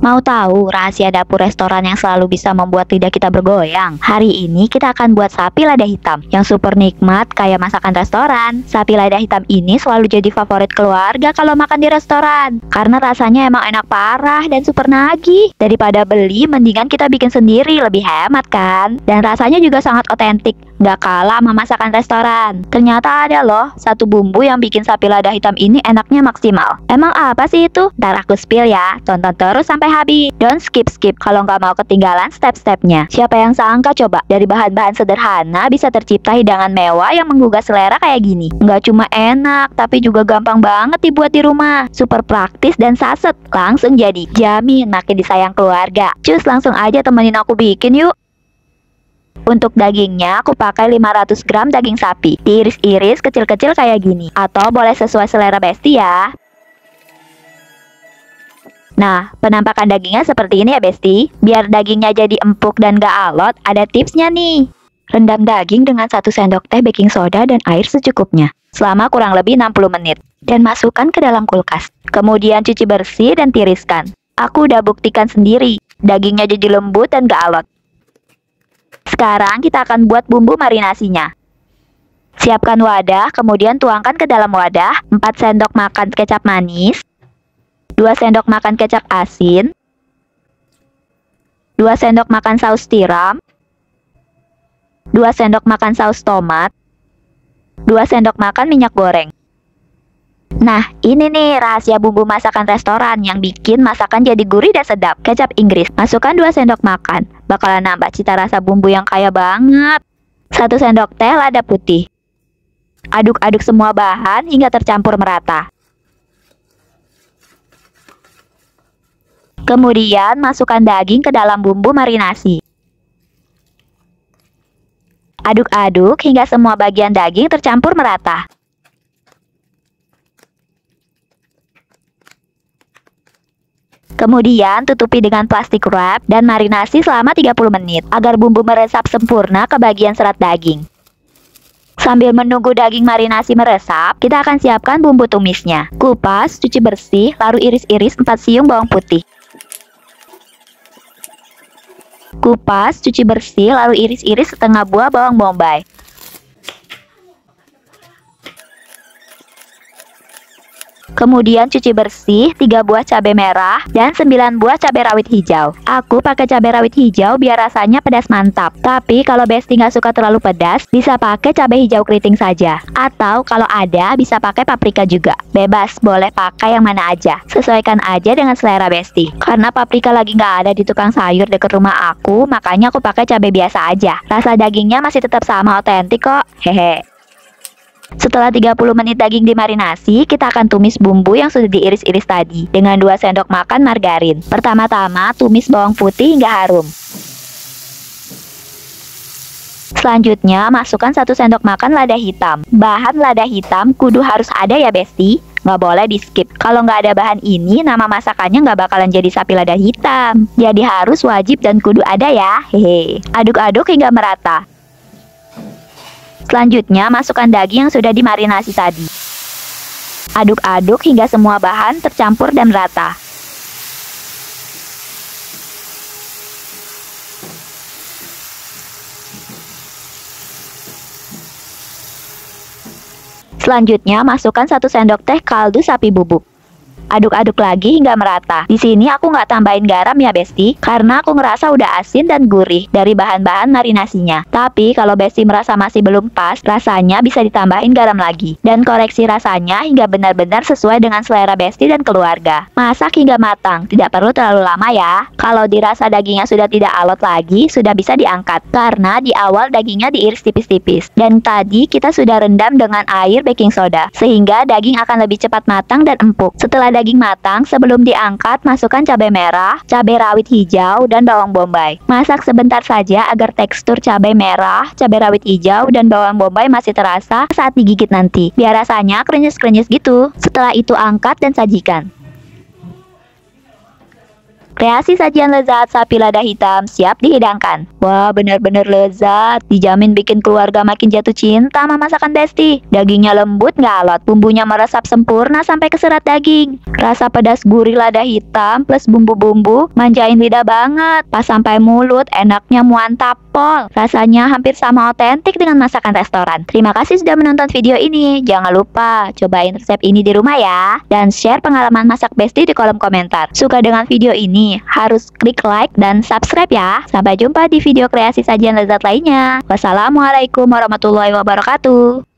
Mau tahu rahasia dapur restoran yang selalu bisa membuat lidah kita bergoyang? Hari ini kita akan buat sapi lada hitam yang super nikmat kayak masakan restoran. Sapi lada hitam ini selalu jadi favorit keluarga kalau makan di restoran karena rasanya emang enak parah dan super nagih. Daripada beli, mendingan kita bikin sendiri, lebih hemat kan? Dan rasanya juga sangat otentik, gak kalah sama masakan restoran. Ternyata ada loh satu bumbu yang bikin sapi lada hitam ini enaknya maksimal. Emang apa sih itu? Ntar aku spill ya, tonton terus sampai habis. Don't skip kalau nggak mau ketinggalan step-stepnya. Siapa yang sangka coba dari bahan-bahan sederhana bisa tercipta hidangan mewah yang menggugah selera kayak gini. Nggak cuma enak, tapi juga gampang banget dibuat di rumah. Super praktis dan saset, langsung jadi. Jamin makin disayang keluarga. Cus, langsung aja temenin aku bikin yuk. Untuk dagingnya aku pakai 500 gram daging sapi. Diiris-iris kecil-kecil kayak gini. Atau boleh sesuai selera besti ya. Nah, penampakan dagingnya seperti ini ya besti. Biar dagingnya jadi empuk dan gak alot, ada tipsnya nih. Rendam daging dengan 1 sendok teh baking soda dan air secukupnya selama kurang lebih 60 menit. Dan masukkan ke dalam kulkas. Kemudian cuci bersih dan tiriskan. Aku udah buktikan sendiri, dagingnya jadi lembut dan gak alot. Sekarang kita akan buat bumbu marinasinya. Siapkan wadah, kemudian tuangkan ke dalam wadah 4 sendok makan kecap manis, 2 sendok makan kecap asin, 2 sendok makan saus tiram, 2 sendok makan saus tomat, 2 sendok makan minyak goreng. Nah, ini nih rahasia bumbu masakan restoran yang bikin masakan jadi gurih dan sedap. Kecap Inggris, masukkan 2 sendok makan. Bakalan nambah cita rasa bumbu yang kaya banget. 1 sendok teh lada putih. Aduk-aduk semua bahan hingga tercampur merata. Kemudian masukkan daging ke dalam bumbu marinasi. Aduk-aduk hingga semua bagian daging tercampur merata. Kemudian tutupi dengan plastik wrap dan marinasi selama 30 menit agar bumbu meresap sempurna ke bagian serat daging. Sambil menunggu daging marinasi meresap, kita akan siapkan bumbu tumisnya. Kupas, cuci bersih, lalu iris-iris 4 siung bawang putih. Kupas, cuci bersih, lalu iris-iris setengah buah bawang bombay. Kemudian cuci bersih 3 buah cabai merah dan 9 buah cabai rawit hijau. Aku pakai cabai rawit hijau biar rasanya pedas mantap. Tapi kalau besti nggak suka terlalu pedas, bisa pakai cabai hijau keriting saja. Atau kalau ada, bisa pakai paprika juga. Bebas, boleh pakai yang mana aja. Sesuaikan aja dengan selera besti. Karena paprika lagi nggak ada di tukang sayur dekat rumah aku, makanya aku pakai cabai biasa aja. Rasa dagingnya masih tetap sama otentik kok. Hehe. Setelah 30 menit daging dimarinasi, kita akan tumis bumbu yang sudah diiris-iris tadi dengan 2 sendok makan margarin. Pertama-tama tumis bawang putih hingga harum. Selanjutnya masukkan 1 sendok makan lada hitam. Bahan lada hitam kudu harus ada ya besti, nggak boleh di skip. Kalau nggak ada bahan ini, nama masakannya nggak bakalan jadi sapi lada hitam. Jadi harus wajib dan kudu ada ya. Hehe. Aduk-aduk hingga merata. Selanjutnya, masukkan daging yang sudah dimarinasi tadi. Aduk-aduk hingga semua bahan tercampur dan rata. Selanjutnya, masukkan 1 sendok teh kaldu sapi bubuk. Aduk-aduk lagi hingga merata. Di sini aku nggak tambahin garam ya besti, karena aku ngerasa udah asin dan gurih dari bahan-bahan marinasinya. Tapi kalau besti merasa masih belum pas, rasanya bisa ditambahin garam lagi. Dan koreksi rasanya hingga benar-benar sesuai dengan selera besti dan keluarga. Masak hingga matang, tidak perlu terlalu lama ya. Kalau dirasa dagingnya sudah tidak alot lagi, sudah bisa diangkat. Karena di awal dagingnya diiris tipis-tipis. Dan tadi kita sudah rendam dengan air baking soda, sehingga daging akan lebih cepat matang dan empuk. Setelah daging matang, sebelum diangkat, masukkan cabai merah, cabai rawit hijau, dan bawang bombay. Masak sebentar saja agar tekstur cabai merah, cabai rawit hijau, dan bawang bombay masih terasa saat digigit nanti. Biar rasanya krenyes-krenyes gitu. Setelah itu angkat dan sajikan. Kreasi sajian lezat sapi lada hitam siap dihidangkan. Wah, bener-bener lezat. Dijamin bikin keluarga makin jatuh cinta sama masakan Besti. Dagingnya lembut nggak alot, bumbunya meresap sempurna sampai ke serat daging. Rasa pedas gurih lada hitam plus bumbu-bumbu manjain lidah banget. Pas sampai mulut, enaknya muantap pol. Rasanya hampir sama otentik dengan masakan restoran. Terima kasih sudah menonton video ini. Jangan lupa cobain resep ini di rumah ya. Dan share pengalaman masak Besti di kolom komentar. Suka dengan video ini? Harus klik like dan subscribe ya. Sampai jumpa di video kreasi sajian lezat lainnya. Wassalamualaikum warahmatullahi wabarakatuh.